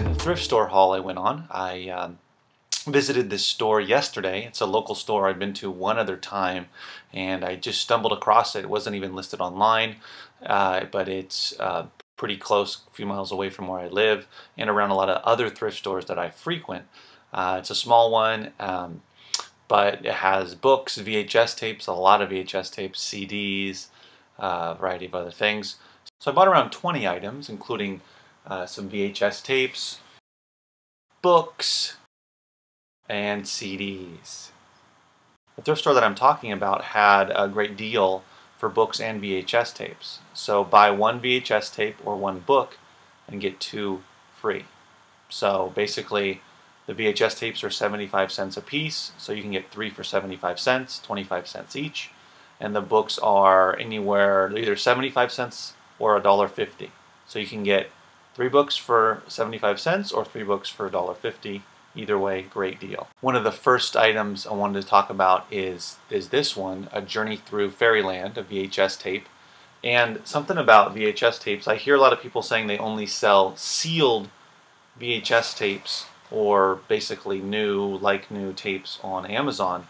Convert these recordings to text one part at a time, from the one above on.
recent thrift store haul I went on. I visited this store yesterday. It's a local store I've been to one other time, and I just stumbled across it. It wasn't even listed online, but it's pretty close, a few miles away from where I live, and around a lot of other thrift stores that I frequent. It's a small one, but it has books, VHS tapes, a lot of VHS tapes, CDs, a variety of other things. So I bought around 20 items, including some VHS tapes, books, and CDs. The thrift store that I'm talking about had a great deal for books and VHS tapes. So buy one VHS tape or one book and get two free. So basically the VHS tapes are 75 cents a piece, so you can get three for 75 cents, 25 cents each. And the books are anywhere either 75 cents or $1.50. So you can get 3 books for 75 cents or 3 books for $1.50. Either way, great deal. One of the first items I wanted to talk about is this one, A Journey Through Fairyland, a VHS tape. And something about VHS tapes, I hear a lot of people saying they only sell sealed VHS tapes, or basically new tapes on Amazon.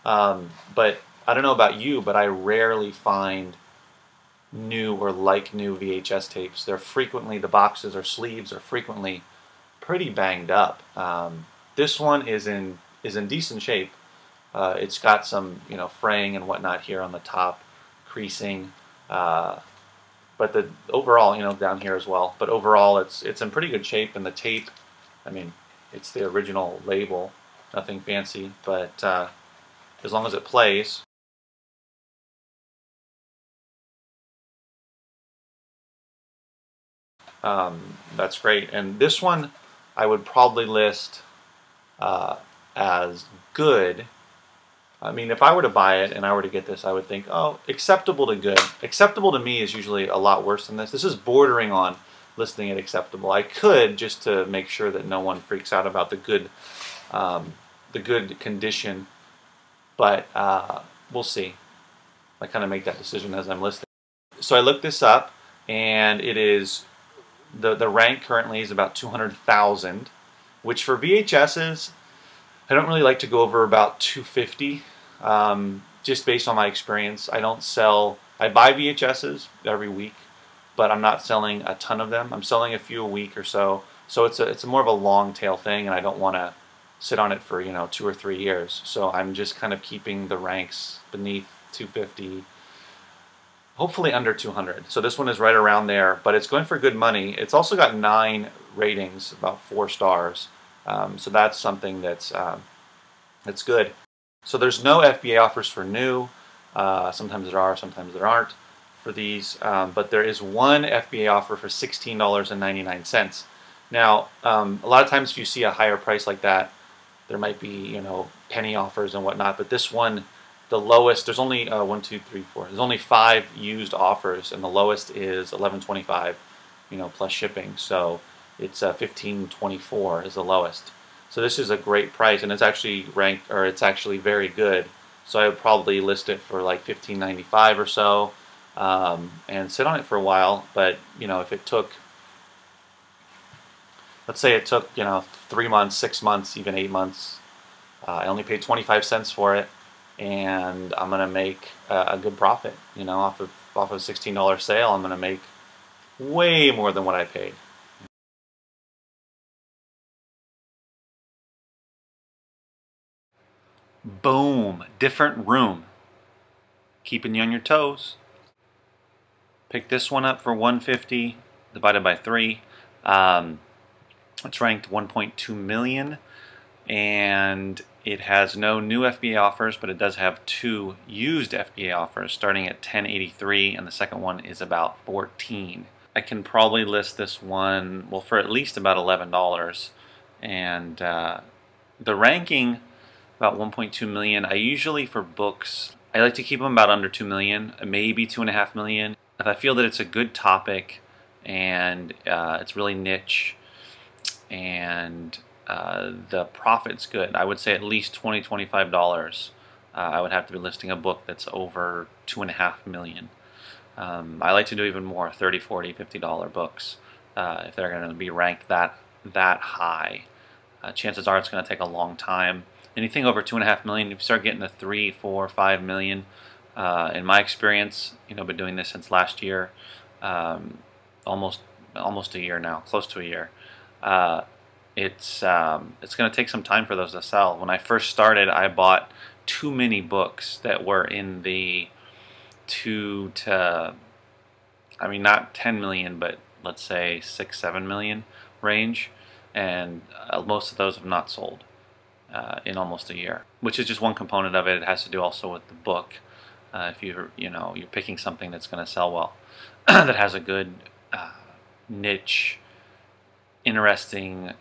But I don't know about you, but I rarely find new or new VHS tapes. They're frequently, the boxes or sleeves are frequently pretty banged up. This one is in decent shape. It's got some fraying and whatnot here on the top, creasing, but the overall down here as well. But overall, it's in pretty good shape. And the tape, I mean, it's the original label, nothing fancy, but as long as it plays. That's great. And this one I would probably list as good. I mean, if I were to buy it and I were to get this, I would think, oh, acceptable to good. Acceptable to me is usually a lot worse than this. This is bordering on listing it acceptable. I could, just to make sure that no one freaks out about the good condition, but we'll see. I kind of make that decision as I'm listing. So I looked this up, and it is the rank currently is about 200,000, which for VHSs, I don't really like to go over about 250, just based on my experience. I buy VHSs every week, but I'm not selling a ton of them. I'm selling a few a week or so. So it's more of a long tail thing, and I don't want to sit on it for 2 or 3 years. So I'm just kind of keeping the ranks beneath 250. Hopefully under 200. So this one is right around there, but it's going for good money. It's also got 9 ratings, about 4 stars. So that's something that's good. So there's no FBA offers for new. Sometimes there are, sometimes there aren't for these. But there is one FBA offer for $16.99. Now, a lot of times if you see a higher price like that, there might be penny offers and whatnot. But this one, the lowest, there's only 1, 2, 3, 4. There's only 5 used offers, and the lowest is $11.25, plus shipping. So it's $15.24 is the lowest. So this is a great price, and it's actually ranked, or it's actually very good. So I would probably list it for like $15.95 or so, and sit on it for a while. But if it took, let's say it took 3 months, 6 months, even 8 months, I only paid 25 cents for it, and I'm gonna make a good profit. Off of a $16 sale, I'm gonna make way more than what I paid. Boom, different room, keeping you on your toes. Pick this one up for $150 divided by 3. It's ranked 1.2 million, and it has no new FBA offers, but it does have 2 used FBA offers starting at $10.83, and the second one is about $14. I can probably list this one, well, for at least about $11, and the ranking about 1.2 million. I usually, for books, I like to keep them about under 2 million, maybe 2.5 million. If I feel that it's a good topic and it's really niche and the profit's good, I would say at least $20, $25. I would have to be listing a book that's over 2.5 million. I like to do even more, $30, $40, $50 books if they're going to be ranked that that high. Chances are it's going to take a long time. Anything over 2.5 million, if you start getting to 3, 4, 5 million, in my experience, been doing this since last year, almost a year now, close to a year. It's going to take some time for those to sell. When I first started, I bought too many books that were in the 2 to, not 10 million, but let's say 6, 7 million range, and most of those have not sold in almost a year, which is just one component of it. It has to do also with the book. If you're picking something that's going to sell well, that has a good niche, interesting,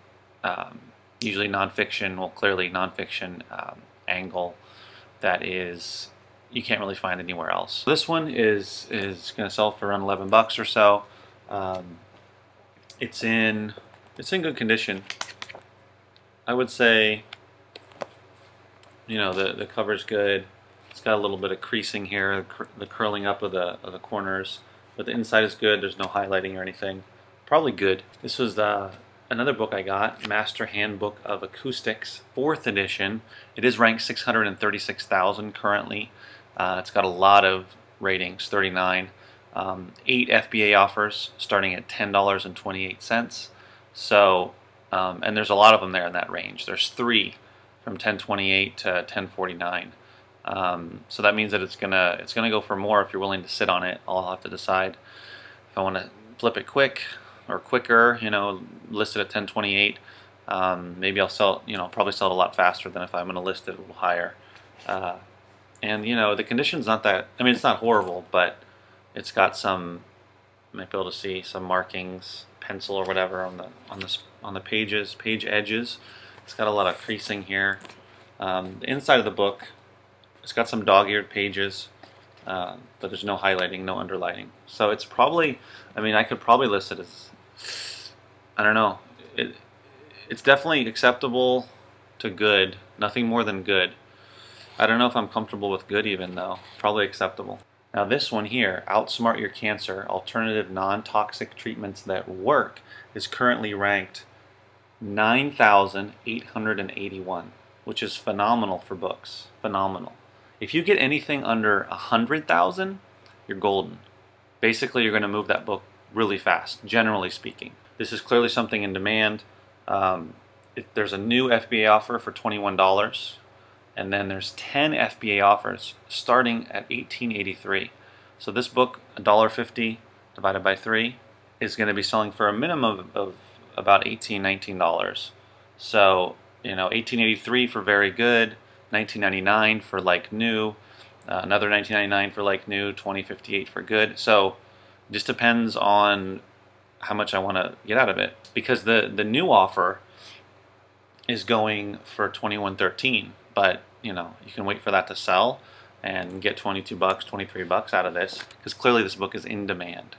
usually nonfiction, well, clearly nonfiction angle that is you can't really find anywhere else. This one is going to sell for around 11 bucks or so. It's in good condition. I would say, the cover's good. It's got a little bit of creasing here, the curling up of the corners, but the inside is good. There's no highlighting or anything. Probably good. This was another book I got, Master Handbook of Acoustics, 4th edition. It is ranked 636,000 currently. It's got a lot of ratings, 39. 8 FBA offers starting at $10.28. So, and there's a lot of them there in that range. There's 3 from $10.28 to $10.49. So that means that it's gonna go for more if you're willing to sit on it. I'll have to decide if I want to flip it quick or quicker. List it at $10.28. Maybe I'll sell. Probably sell it a lot faster than if I'm going to list it a little higher. And the condition's not that. It's not horrible, but it's got some. You might be able to see some markings, pencil or whatever on the page edges. It's got a lot of creasing here. The inside of the book, it's got some dog-eared pages, but there's no highlighting, no underlining. So it's probably. I could probably list it as. I don't know. It's definitely acceptable to good. Nothing more than good. I don't know if I'm comfortable with good even though. Probably acceptable. Now this one here, Outsmart Your Cancer, Alternative Non-Toxic Treatments That Work, is currently ranked 9,881, which is phenomenal for books. Phenomenal. If you get anything under 100,000, you're golden. Basically, you're going to move that book really fast, generally speaking. This is clearly something in demand. There's a new FBA offer for $21, and then there's 10 FBA offers starting at $18.83. So this book, $1.50 divided by 3, is going to be selling for a minimum of about $18, $19. So, $18.83 for very good, $19.99 for like new, another $19.99 for like new, $20.58 for good. So it just depends on how much I want to get out of it, because the new offer is going for $21.13, but you can wait for that to sell and get 22 bucks, 23 bucks out of this, because clearly this book is in demand.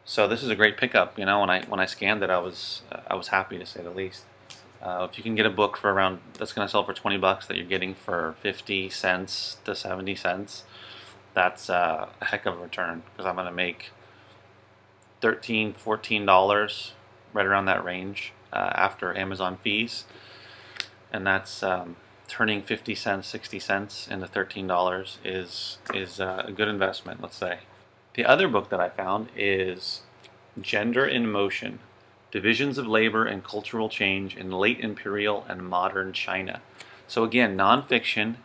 So this is a great pickup. When I scanned it, I was happy, to say the least. If you can get a book for around that's going to sell for 20 bucks that you're getting for 50 cents to 70 cents, that's a heck of a return, because I'm going to make $13, $14 right around that range after Amazon fees, and that's turning 50 cents, 60 cents into $13 is a good investment, let's say. The other book that I found is Gender in Motion, Divisions of Labor and Cultural Change in Late Imperial and Modern China. So again, nonfiction,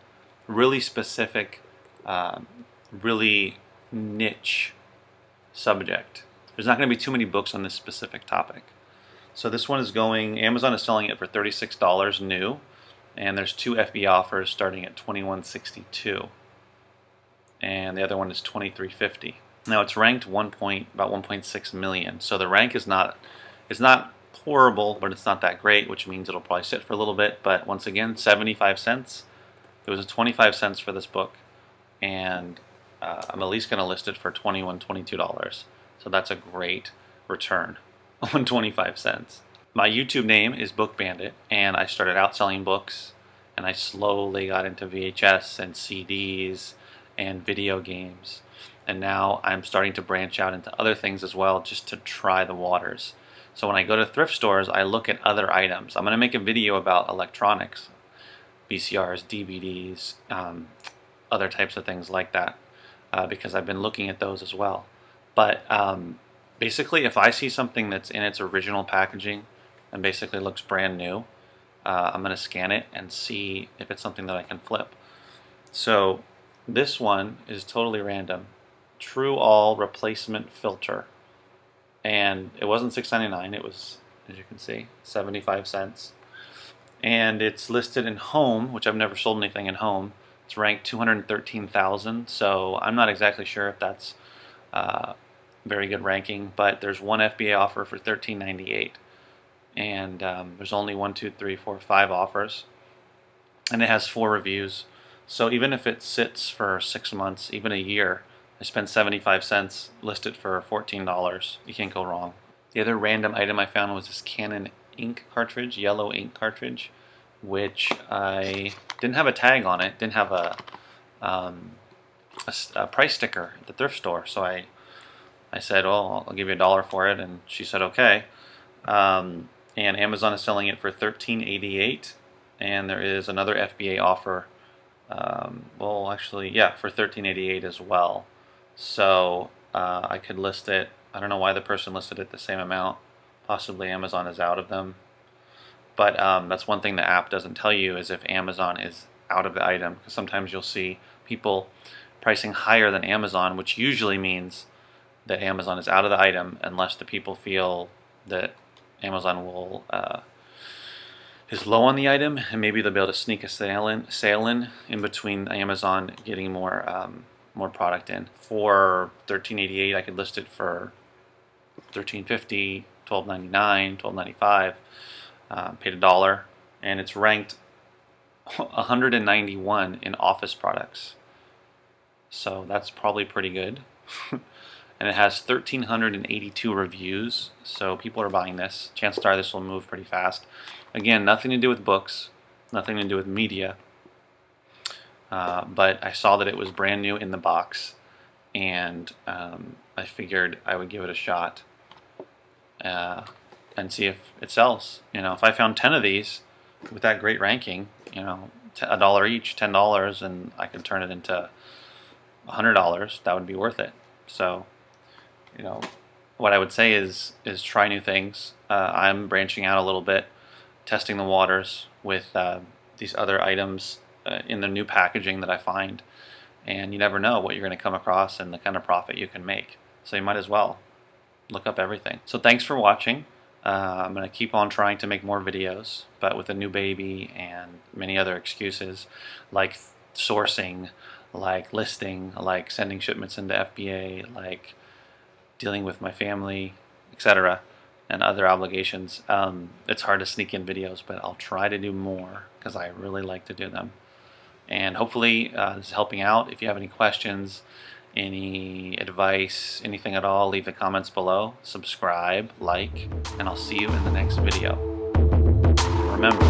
really specific, really niche subject. There's not going to be too many books on this specific topic. So this one is going, Amazon is selling it for $36 new, and there's 2 FBA offers starting at $21.62. And the other one is $23.50. Now it's ranked about 1.6 million. So the rank is not horrible, but it's not that great, which means it'll probably sit for a little bit. But once again, 75 cents. It was a 25 cents for this book, and I'm at least going to list it for $21, $22. So that's a great return on 25 cents. My YouTube name is Book Bandit, and I started out selling books, and I slowly got into VHS and CDs and video games, and now I'm starting to branch out into other things as well, just to try the waters. So when I go to thrift stores, I look at other items. I'm going to make a video about electronics, VCRs, DVDs, other types of things like that, because I've been looking at those as well. But basically, if I see something that's in its original packaging and basically looks brand new, I'm going to scan it and see if it's something that I can flip. So this one is totally random. True All replacement filter. And it wasn't $6.99, it was, as you can see, 75 cents. And it's listed in home, which I've never sold anything in home. It's ranked 213,000, so I'm not exactly sure if that's very good ranking, but there's one FBA offer for $13.98. And there's only 1, 2, 3, 4, 5 offers. And it has 4 reviews. So even if it sits for 6 months, even a year, I spent 75 cents, listed for $14. You can't go wrong. The other random item I found was this Canon ink cartridge, yellow ink cartridge, which I didn't have a tag on it, didn't have a price sticker at the thrift store. So I said, well, I'll give you $1 for it, and she said okay. And Amazon is selling it for $13.88, and there is another FBA offer. Well, actually, yeah, for $13.88 as well. So I could list it. I don't know why the person listed it the same amount. Possibly Amazon is out of them. But that's one thing the app doesn't tell you, is if Amazon is out of the item. Because sometimes you'll see people pricing higher than Amazon, which usually means that Amazon is out of the item, unless the people feel that Amazon will is low on the item, and maybe they'll be able to sneak a sale in between Amazon getting more product in. For $13.88, I could list it for $13.50, $12.99, $12.95. Paid $1, and it's ranked 191 in office products. So that's probably pretty good. And it has 1,382 reviews, so people are buying this. Chances are this will move pretty fast. Again, nothing to do with books, nothing to do with media, but I saw that it was brand new in the box, and I figured I would give it a shot and see if it sells. You know, if I found 10 of these with that great ranking, you know, $1 each, $10, and I could turn it into $100, that would be worth it. So, you know, what I would say is try new things. I'm branching out a little bit, testing the waters with these other items in the new packaging that I find, and you never know what you're going to come across and the kind of profit you can make. So you might as well look up everything. So thanks for watching. I'm going to keep on trying to make more videos, but with a new baby and many other excuses like sourcing, like listing, like sending shipments into FBA, like dealing with my family, etc., and other obligations, it's hard to sneak in videos, but I'll try to do more because I really like to do them. And hopefully this is helping out. If you have any questions, any advice, anything at all, leave the comments below. Subscribe, like, and I'll see you in the next video. Remember,